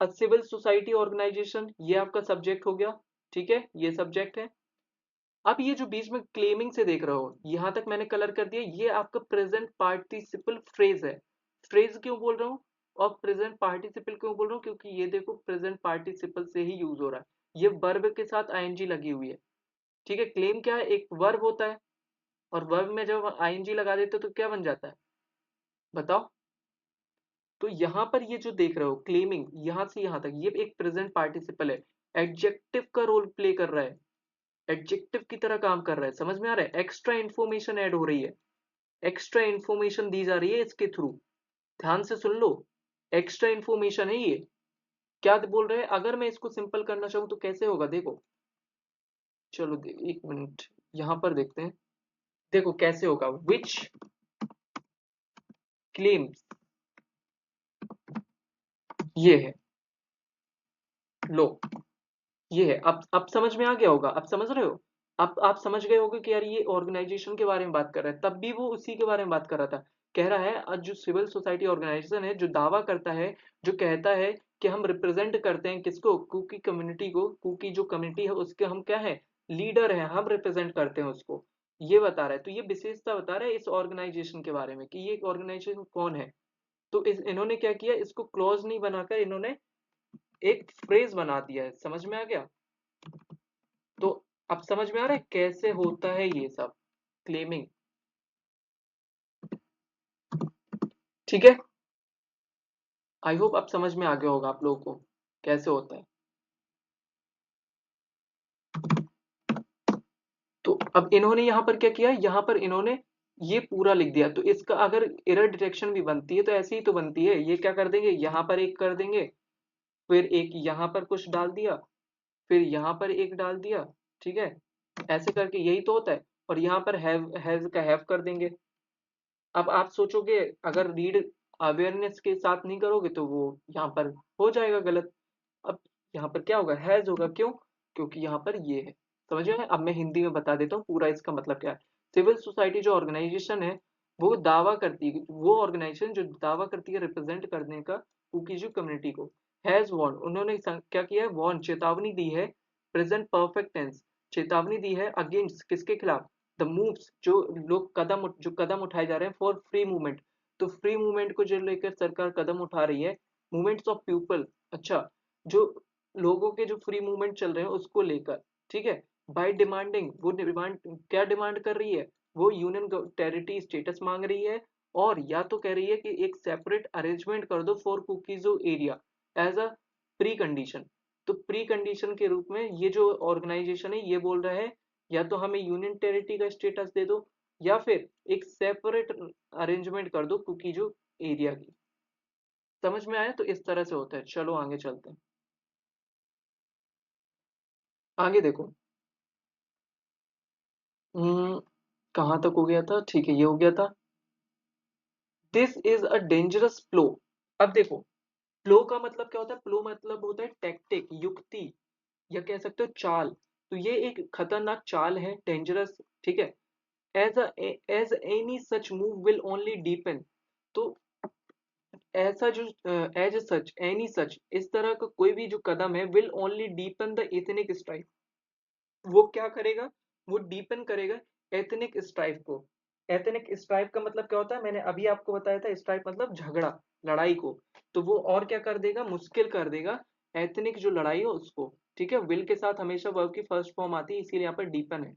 अ सिविल सोसाइटी ऑर्गेनाइजेशन ये आपका सब्जेक्ट हो गया, ठीक है, ये सब्जेक्ट है। अब ये जो बीच में क्लेमिंग से देख रहे हो यहां तक मैंने कलर कर दिया, ये आपका प्रेजेंट पार्टिसिपल फ्रेज है, फ्रेज क्यों बोल रहा हूँ और प्रेजेंट पार्टिसिपल क्यों बोल रहा हूँ, क्योंकि ये देखो प्रेजेंट पार्टिसिपल से ही यूज हो रहा है, ये वर्ब के साथ आईएनजी लगी हुई है, ठीक है, क्लेम क्या है, एक वर्ब होता है, और वर्ब में जब आईएनजी लगा देते हो तो क्या बन जाता है, बताओ। तो यहाँ पर ये जो देख रहे हो क्लेमिंग, यहाँ से यहाँ तक ये एक प्रेजेंट पार्टिसिपल है, एडजेक्टिव का रोल प्ले कर रहा है, एडजेक्टिव की तरह काम कर रहा है, समझ में आ रहा है, एक्स्ट्रा इन्फॉर्मेशन ऐड हो रही है, एक्स्ट्रा इन्फॉर्मेशन दी जा रही है इसके थ्रू, ध्यान से सुन लो, एक्स्ट्रा इन्फॉर्मेशन है ये, क्या बोल रहे हैं, अगर मैं इसको सिंपल करना चाहूँ तो कैसे होगा देखो, चलो एक मिनट यहाँ पर देखते हैं, देखो कैसे होगा, विच क्लेम्स, ये है, लो ये है, अब समझ में आ गया होगा, अब समझ रहे हो, अब आप समझ गए होगे कि यार ये ऑर्गेनाइजेशन के बारे में बात कर रहा है, तब भी वो उसी के बारे में बात कर रहा था, कह रहा है जो सिविल सोसाइटी ऑर्गेनाइजेशन है जो दावा करता है, जो कहता है कि हम रिप्रेजेंट करते हैं किसको, कुकी कम्युनिटी को, कुकी जो कम्युनिटी है उसके हम क्या है, लीडर हैं, हम रिप्रेजेंट करते हैं उसको, ये बता रहा है, तो ये विशेषता बता रहा है इस ऑर्गेनाइजेशन के बारे में कि ये ऑर्गेनाइजेशन कौन है। तो इन्होंने क्या किया, इसको क्लॉज नहीं बनाकर इन्होंने एक फ्रेज बना दिया है, समझ में आ गया। तो अब समझ में आ रहा है कैसे होता है ये सब क्लेमिंग, ठीक है, आई होप अब समझ में आ गया होगा आप लोगों को कैसे होता है। तो अब इन्होंने यहाँ पर क्या किया, यहाँ पर इन्होंने ये पूरा लिख दिया, तो इसका अगर एरर डिटेक्शन भी बनती है तो ऐसे ही तो बनती है, ये क्या कर देंगे, यहाँ पर एक कर देंगे, फिर एक यहाँ पर कुछ डाल दिया, फिर यहाँ पर एक डाल दिया, ठीक है, ऐसे करके यही तो होता है, और यहाँ पर हैज का हैव कर देंगे। अब आप सोचोगे अगर रीड अवेयरनेस के साथ नहीं करोगे तो वो यहाँ पर हो जाएगा गलत। अब यहाँ पर क्या होगा, हैज होगा, क्यों, क्योंकि यहाँ पर ये है, समझ गए। अब मैं हिंदी में बता देता हूँ पूरा इसका मतलब क्या है। सिविल सोसाइटी जो ऑर्गेनाइजेशन है वो दावा करती है, वो ऑर्गेनाइजेशन जो दावा करती है रिप्रेजेंट करने का कुकीजू कम्युनिटी को, हैज वॉर्न, उन्होंने क्या किया है, वॉर्न चेतावनी दी है, प्रेजेंट परफेक्ट टेंस, चेतावनी दी है अगेंस्ट किसके खिलाफ, द मूव्स, जो लोग जो कदम उठाए जा रहे हैं फॉर फ्री मूवमेंट, तो फ्री मूवमेंट को जो लेकर सरकार कदम उठा रही है, मूवमेंट्स ऑफ पीपल, अच्छा, जो लोगों के जो फ्री मूवमेंट चल रहे हैं उसको लेकर, ठीक है। बाय डिमांडिंग, वो डिमांड क्या डिमांड कर रही है, वो यूनियन टेरिटरी स्टेटस मांग रही है, और या तो कह रही है कि एक सेपरेट अरेंजमेंट कर दो फॉर कुकीजो area as a pre condition. तो प्री कंडीशन के रूप में ये जो ऑर्गेनाइजेशन है ये बोल रहा है या तो हमें यूनियन टेरिटरी का स्टेटस दे दो, या फिर एक सेपरेट अरेंजमेंट कर दो कुकीजो एरिया की। समझ में आया? तो इस तरह से होता है। चलो आगे चलते हैं। आगे देखो। हम्म, कहाँ तक हो गया था? ठीक है, ये हो गया था। This is a dangerous flow. अब देखो, फ्लो का मतलब क्या होता है? फ्लो मतलब होता है टैक्टिक, युक्ति, या कह सकते हो चाल। तो ये एक खतरनाक चाल है, डेंजरस, ठीक है। As any such move will only deepen. तो ऐसा जो एज सच, एनी सच, इस तरह का कोई भी जो कदम है, will only deepen the ethnic strife. वो क्या करेगा? वो डीपन करेगा एथनिक स्ट्राइफ को। एथनिक स्ट्राइफ का मतलब क्या होता है? मैंने अभी आपको बताया था, स्ट्राइफ मतलब झगड़ा, लड़ाई को। तो वो और क्या कर देगा? मुश्किल कर देगा एथनिक जो लड़ाई है उसको, ठीक है। विल के साथ हमेशा वर्ब की फर्स्ट फॉर्म आती है, इसीलिए यहाँ पर डीपन है,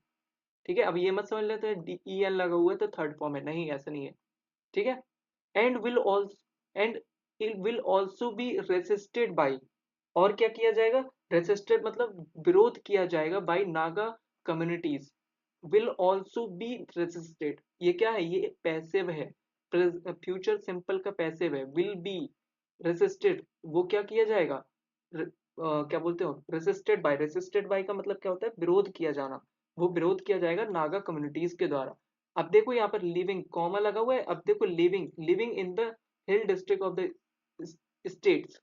ठीक है। अब ये मत समझ लेते हैं ई एन लगा हुआ है तो थर्ड फॉर्म है, नहीं, ऐसा नहीं है, ठीक है। And will also, and it will also be resisted by, और क्या किया जाएगा? रेसिस्टेड मतलब विरोध किया जाएगा by Naga communities. Will also be resisted, ये क्या है? ये पैसिव है, फ्यूचर सिंपल का पैसिव है। विल बी रेसिस्टेड, वो क्या किया जाएगा? क्या बोलते हो? Resisted bye. रेसिस्टेड बाय का मतलब क्या होता है? विरोध किया जाना। वो विरोध किया जाएगा नागा कम्युनिटीज के द्वारा। अब देखो यहाँ पर लिविंग कॉमा लगा हुआ है। अब देखो living, living in the hill district of the states.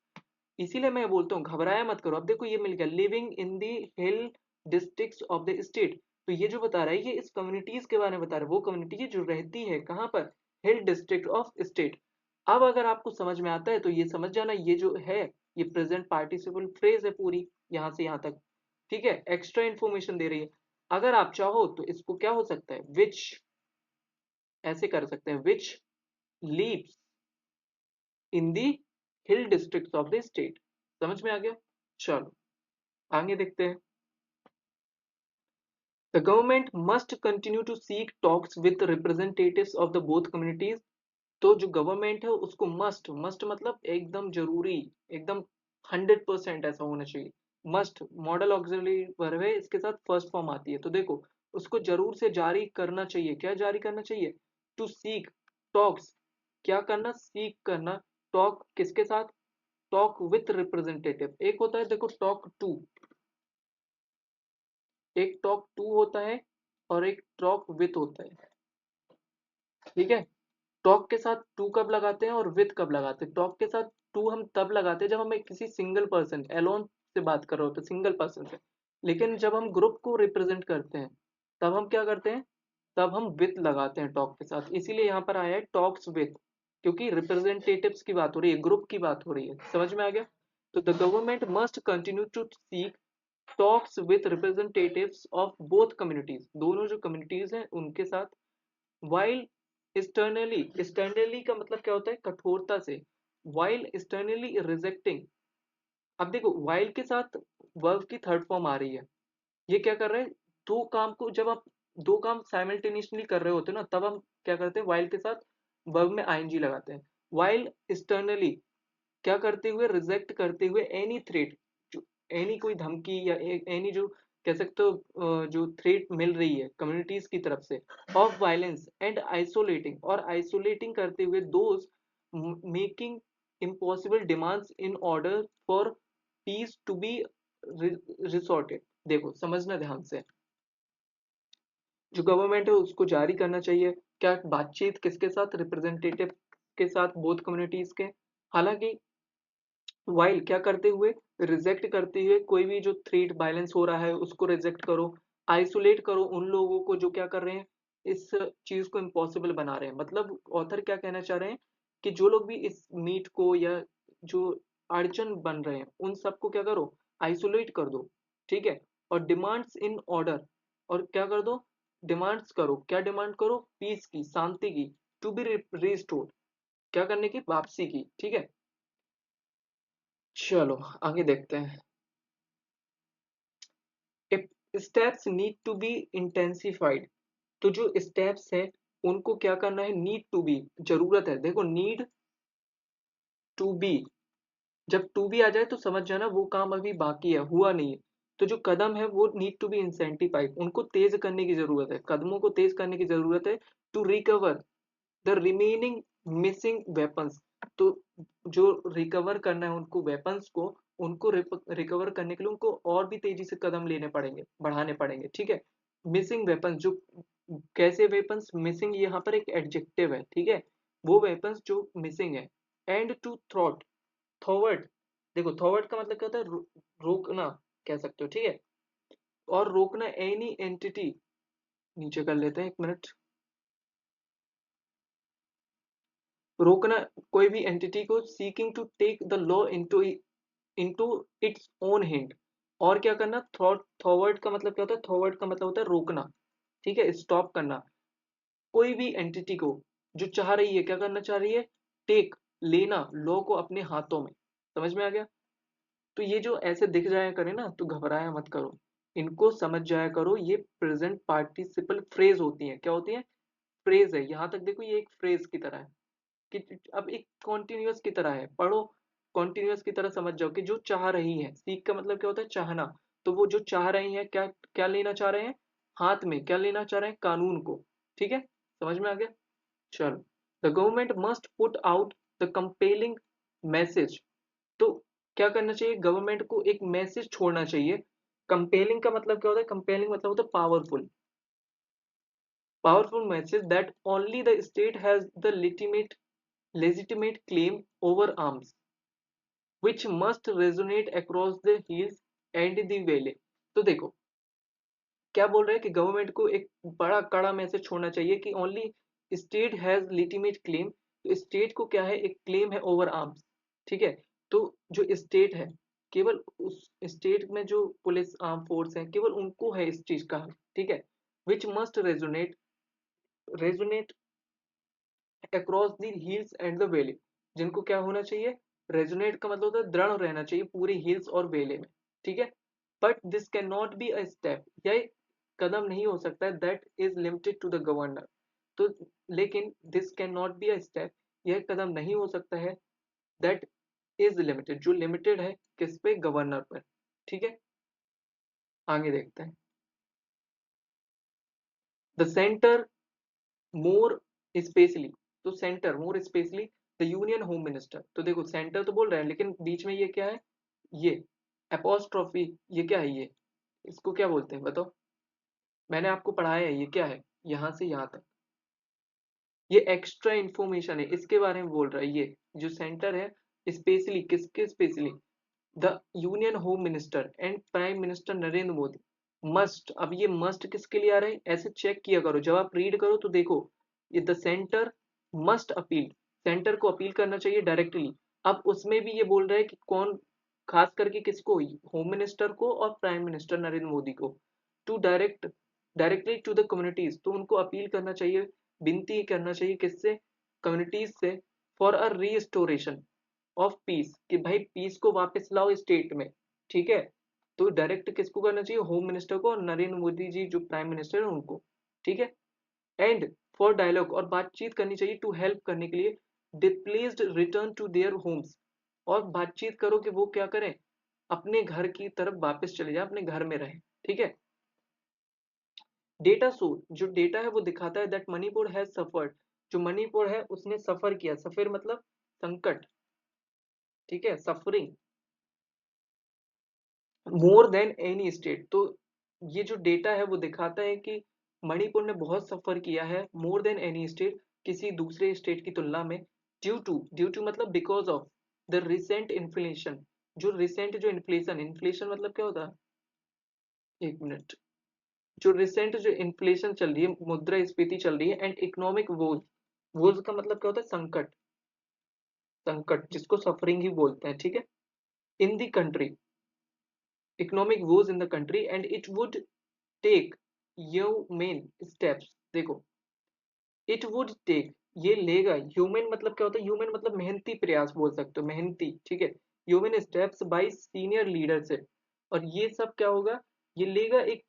इसीलिए मैं बोलता हूँ घबराया मत करो। अब देखो ये मिल गया, living in the hill districts of the state. तो ये जो बता रहा है ये इस कम्युनिटीज के बारे में बता रहा है, वो कम्युनिटी जो रहती है कहाँ पर? हिल डिस्ट्रिक्ट ऑफ स्टेट। अब अगर आपको समझ में आता है तो ये समझ जाना, ये जो है ये प्रेजेंट पार्टिसिपल फ्रेज है पूरी, यहाँ से यहाँ तक, ठीक है। एक्स्ट्रा इन्फॉर्मेशन दे रही है। अगर आप चाहो तो इसको क्या हो सकता है? विच, ऐसे कर सकते हैं, विच leaves in the hill districts of the state. समझ में आ गया? चलो आगे देखते हैं। The government must continue to seek talks with representatives of the both communities। तो जो गवर्नमेंट है उसको मस्ट, मस्ट मतलब एकदम जरूरी, एकदम 100% ऐसा होना चाहिए। मस्ट मॉडल ऑक्सिलरी वर्ब है, इसके साथ फर्स्ट फॉर्म आती है। तो देखो, उसको जरूर से जारी करना चाहिए। क्या जारी करना चाहिए? टू सीक टॉक्स, क्या करना? सीक करना। टॉक किसके साथ? Talk with representative. एक होता है देखो टॉक टू, एक टॉक टू होता है और एक टॉक विथ होता है, ठीक है। टॉक के साथ टू कब लगाते हैं और विथ कब लगाते हैं? टॉक के साथ टू हम तब लगाते हैं जब हमें किसी सिंगल पर्सन, एलोन से बात कर रहे होते हैं, सिंगल पर्सन से। लेकिन जब हम ग्रुप को रिप्रेजेंट करते हैं तब हम क्या करते हैं? तब हम विथ लगाते हैं टॉक के साथ। इसीलिए यहाँ पर आया है टॉक्स विथ, क्योंकि रिप्रेजेंटेटिव्स की बात हो रही है, ग्रुप की बात हो रही है। समझ में आ गया? तो the government must continue to seek talks with representatives of both communities, दोनों जो कम्युनिटीज हैं उनके साथ। वाइल एक्सटर्नली, एक्सटर्नली का मतलब क्या होता है? कठोरता से। While externally rejecting. अब देखो वाइल के साथ वर्ब की थर्ड फॉर्म आ रही है। ये क्या कर रहे हैं? दो काम को, जब आप दो काम साइमल्टेनियसली कर रहे होते हैं ना, तब हम क्या करते हैं? वाइल के साथ वर्ब में आईएनजी लगाते हैं। वाइल एक्सटर्नली क्या करते हुए? रिजेक्ट करते हुए एनी थ्रेट, जो एनी कोई धमकी या एनी जो कह सकते हो जो थ्रेट मिल रही है कम्युनिटीज की तरफ से, ऑफ वायलेंस एंड आइसोलेटिंग, और आइसोलेटिंग करते हुए those making impossible demands in order for peace to be resorted. देखो समझना ध्यान से, जो गवर्नमेंट है उसको जारी करना चाहिए क्या? बातचीत किसके साथ? रिप्रेजेंटेटिव के साथ, बोथ कम्युनिटीज के। हालांकि वाइल क्या करते हुए? रिजेक्ट करते हुए कोई भी जो थ्रेट वायलेंस हो रहा है उसको रिजेक्ट करो, आइसोलेट करो उन लोगों को जो क्या कर रहे हैं, इस चीज को इम्पॉसिबल बना रहे हैं। मतलब ऑथर क्या कहना चाह रहे हैं कि जो लोग भी इस मीट को या जो अड़चन बन रहे हैं उन सबको क्या करो? आइसोलेट कर दो, ठीक है। और डिमांड्स इन ऑर्डर, और क्या कर दो? डिमांड्स करो। क्या डिमांड करो? पीस की, शांति की, टू बी रिस्टोर्ड, क्या करने की? वापसी की, ठीक है। चलो आगे देखते हैं। Steps need to be intensified. तो जो स्टेप्स है उनको क्या करना है, नीड टू बी, जरूरत है, देखो नीड टू बी, जब टू बी आ जाए तो समझ जाना वो काम अभी बाकी है, हुआ नहीं है। तो जो कदम है वो नीड टू बी इंसेंटिफाइड, उनको तेज करने की जरूरत है, कदमों को तेज करने की जरूरत है। To recover the remaining missing weapons. तो जो रिकवर करना है उनको वेपन्स को, उनको रिकवर करने के लिए उनको और भी तेजी से कदम लेने पड़ेंगे, बढ़ाने पड़ेंगे, ठीक है। मिसिंग वेपन्स, जो कैसे वेपन्स मिसिंग, यहाँ पर एक एडजेक्टिव है, ठीक है, वो वेपन्स जो मिसिंग है। एंड टू थ्रॉट, थॉवर्ड, देखो थॉवर्ड का मतलब क्या होता है, रोकना कह सकते हो, ठीक है। और रोकना एनी एंटिटी, नीचे कर लेते हैं एक मिनट, रोकना कोई भी एंटिटी को seeking to take the law into its own hand. और क्या करना, थॉट थॉवर्ड का मतलब क्या होता है, थॉवर्ड का मतलब होता है रोकना, ठीक है, स्टॉप करना। कोई भी एंटिटी को जो चाह रही है, क्या करना चाह रही है, टेक, लेना लॉ को अपने हाथों में। समझ में आ गया। तो ये जो ऐसे दिख जाया करे ना, तो घबराया मत करो, इनको समझ जाया करो, ये प्रेजेंट पार्टिसिपल फ्रेज होती है, क्या होती है, फ्रेज है। यहाँ तक देखो ये एक फ्रेज की तरह है, कि अब एक कॉन्टिन्यूअस की तरह है, पढ़ो, कॉन्टिन्यूअस की तरह समझ जाओ कि जो चाह रही है, सीख का मतलब क्या होता है, चाहना। तो वो जो चाह रही है, क्या क्या लेना चाह रहे हैं, हाथ में क्या लेना चाह रहे हैं, कानून को, ठीक है, समझ में आ गया। चलो, the government must put out the compelling message. तो क्या करना चाहिए, गवर्नमेंट को एक मैसेज छोड़ना चाहिए। कंपेलिंग का मतलब क्या होता है, कंपेलिंग मतलब होता है powerful, powerful message that only the state has the legitimate claim over arms, which must resonate across the hills and the valley। तो देखो क्या बोल रहे हैं कि गवर्नमेंट को एक बड़ा कड़ा मैसेज छोड़ना चाहिए कि ओनली स्टेट हैज लिटिमेट क्लेम। तो स्टेट को क्या है, एक क्लेम है ओवर आर्म्स, ठीक है। तो जो स्टेट है, केवल उस स्टेट में जो पुलिस आर्म फोर्स है, केवल उनको है इस चीज का, ठीक है। Which must resonate across the hills and the वेले, जिनको क्या होना चाहिए, रेजोनेट का मतलब होता है दृढ़ रहना चाहिए पूरे हिल्स और वेले में, ठीक है। But this can not be a step, यह एक कदम नहीं हो सकता है, that is limited to the governor. तो लेकिन this can not be a step, यह कदम नहीं हो सकता है, दैट इज लिमिटेड, जो लिमिटेड है किस पे, गवर्नर पर, ठीक है। आगे देखते हैं। द सेंटर मोर स्पेशली, तो centre more specially the union home minister. तो देखो सेंटर तो बोल रहे हैं, लेकिन बीच में ये क्या है, ये एपोस्ट्रोफी, ये क्या है, ये इसको क्या बोलते हैं बताओ, मैंने आपको पढ़ाया है, ये क्या है, यहाँ से यहाँ तक, ये एक्स्ट्रा इंफॉर्मेशन है, इसके बारे में बोल रहा है ये, जो सेंटर है, स्पेशली किसके, specially the union home minister and prime minister Narendra Modi must. अब ये मस्ट किसके लिए आ रहे हैं, ऐसे चेक किया करो, जब आप रीड करो तो देखो, ये the centre must appeal, centre को अपील करना चाहिए डायरेक्टली। अब उसमें भी ये बोल रहे हैं कि कौन, खास करके किसको, होम मिनिस्टर को और प्राइम मिनिस्टर नरेंद्र मोदी को, to directly to the communities, तो उनको अपील करना चाहिए, विनती करना चाहिए, किससे, कम्युनिटीज से, for a restoration of peace, कि भाई पीस को वापस लाओ स्टेट में, ठीक है। तो डायरेक्ट किसको करना चाहिए, होम मिनिस्टर को, और नरेंद्र मोदी जी जो प्राइम मिनिस्टर है उनको, ठीक है। एंड फॉर डायलॉग, और बातचीत करनी चाहिए, टू हेल्प करने के लिए डिप्लेस्ड रिटर्न टू देयर होम्स, और बातचीत करो कि वो क्या करें, अपने घर की तरफ वापस चले जाए, अपने घर में रहे, ठीक है। डेटा शो, जो डेटा है वो दिखाता है दैट मणिपुर हैज सफर्ड, जो मणिपुर है उसने सफर किया, सफर मतलब संकट, ठीक है, suffering, more than any state. तो ये जो डेटा है वो दिखाता है कि मणिपुर ने बहुत सफर किया है, मोर देन एनी स्टेट, किसी दूसरे स्टेट की तुलना में। ड्यू टू मतलब because of the recent inflation, जो रिसेंट जो इन्फ्लेशन, इन्फ्लेशन मतलब क्या होता है, एक मिनट, जो रिसेंट जो इन्फ्लेशन चल रही है, मुद्रा स्फीति चल रही है, एंड इकोनॉमिक वोज, वोज का मतलब क्या होता है, संकट, संकट जिसको सफरिंग ही बोलते हैं, ठीक है, in the country, economic woes in the country, and it would take human steps, देखो इट वुड टेक, ये लेगा, ह्यूमन मतलब क्या होता है, ह्यूमन मतलब मेहनती प्रयास बोल सकते हो, मेहनती, ठीक है, human steps bye senior leadership. और ये सब क्या होगा, ये लेगा एक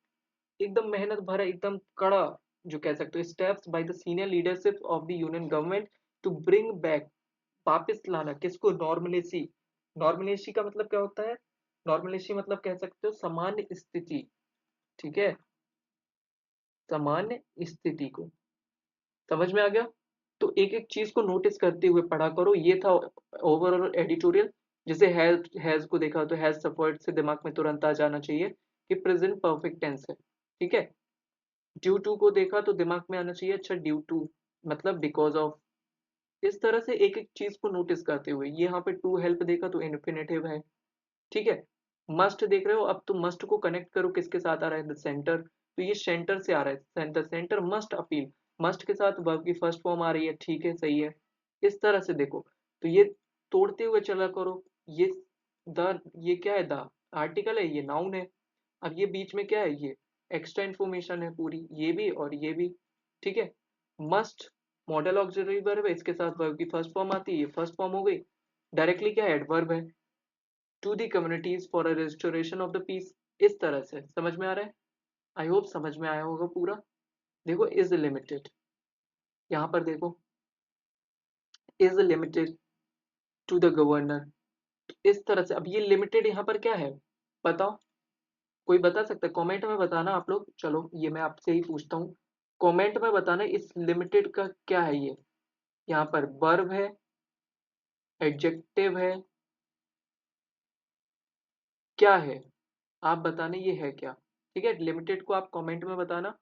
एकदम मेहनत भरा, एकदम कड़ा, जो कह सकते हो, steps by the senior leadership of the union government to bring back, वापस लाना किसको, नॉर्मलेसी। नॉर्मलेसी का मतलब क्या होता है, नॉर्मलेसी मतलब कह सकते हो सामान्य स्थिति, ठीक है, सामान्य स्थिति को। समझ में आ गया? तो एक एक चीज को नोटिस करते हुए पढ़ा करो। ये था ओवरऑल एडिटोरियल। जैसे हैज को देखा तो हैज सफर्ड से दिमाग में तुरंत आ जाना चाहिए कि प्रेजेंट परफेक्ट टेंस है, ठीक है। ड्यू टू को देखा तो दिमाग में आना चाहिए अच्छा ड्यू टू मतलब बिकॉज ऑफ। इस तरह से एक एक चीज को नोटिस करते हुए, ये यहाँ पे टू हेल्प देखा तो इन्फिनेटिव है, ठीक है। मस्ट देख रहे हो, अब तो मस्ट को कनेक्ट करो किसके साथ आ रहा है, द सेंटर, तो ये सेंटर से आ रहा है, the centre must appeal, must के साथ वर्ब की फर्स्ट फॉर्म आ रही है, ठीक है, सही है। इस तरह से देखो, तो ये तोड़ते हुए चला करो। ये द, ये क्या है, द आर्टिकल है, ये नाउन है। अब ये बीच में क्या है, ये एक्स्ट्रा इन्फॉर्मेशन है पूरी, ये भी और ये भी, ठीक है। मस्ट मॉडल ऑक्सिलरी वर्ब है, इसके साथ वर्ब की फर्स्ट फॉर्म आती है, ये फर्स्ट फॉर्म हो गई। डायरेक्टली क्या है, एडवर्ब है, to the communities for a restoration of the peace. इस तरह से समझ में आ रहा है? आई होप समझ में आया होगा पूरा। देखो इज लिमिटेड, यहाँ पर देखो, is limited to the governor. इस तरह से अब ये लिमिटेड यहाँ पर क्या है, बताओ, कोई बता सकता है? कमेंट में बताना आप लोग। चलो ये मैं आपसे ही पूछता हूँ, कमेंट में बताना इस लिमिटेड का क्या है ये। यहाँ पर वर्ब है, एडजेक्टिव है, क्या है, आप बताने ये है क्या, ठीक है। लिमिटेड को आप कमेंट में बताना।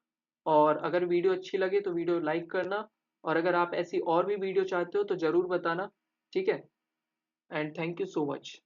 और अगर वीडियो अच्छी लगे तो वीडियो लाइक करना। और अगर आप ऐसी और भी वीडियो चाहते हो तो जरूर बताना, ठीक है। And thank you so much.